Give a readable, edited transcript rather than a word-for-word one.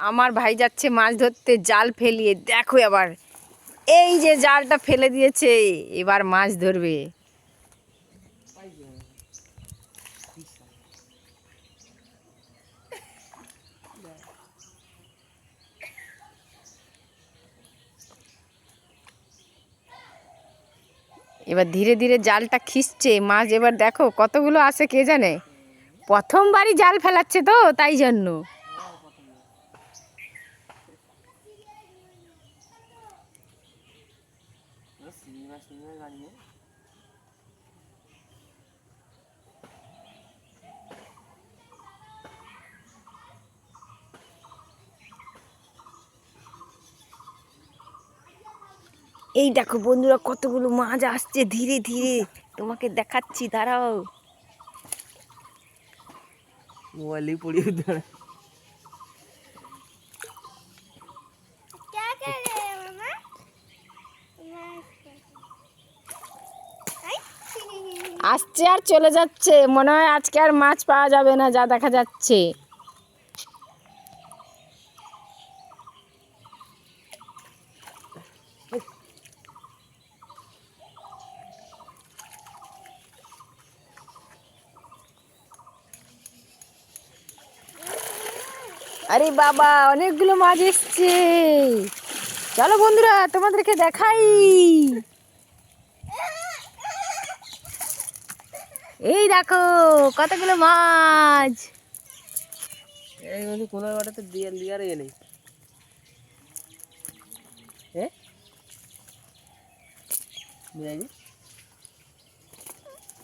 আমার ভাই যাচ্ছে মাছ ধরতে জাল ফেলিয়ে। দেখো এবার এই যে জালটা ফেলে দিয়েছে, এবার মাছ ধরবে। এবার ধীরে ধীরে জালটা খিঁচছে মাছ। এবার দেখো কতগুলো আছে কে জানে, প্রথমবারই জাল ফেলাচ্ছে তো তাই জন্য। এই দেখো বন্ধুরা কতগুলো মাছ আসছে ধীরে ধীরে, তোমাকে দেখাচ্ছি, দাঁড়াও। মোবাইলেই পড়িয়ে দাঁড়া। আসছে আর চলে যাচ্ছে, মনে হয় আজকে আর মাছ পাওয়া যাবে না যা দেখা যাচ্ছে। আরে বাবা অনেকগুলো মাছ এসছে। চলো বন্ধুরা তোমাদেরকে দেখাই। এই দেখো কতগুলো মাছ। এই বন্ধু কোন বাটাতে লিয়ার এনে হ্যাঁ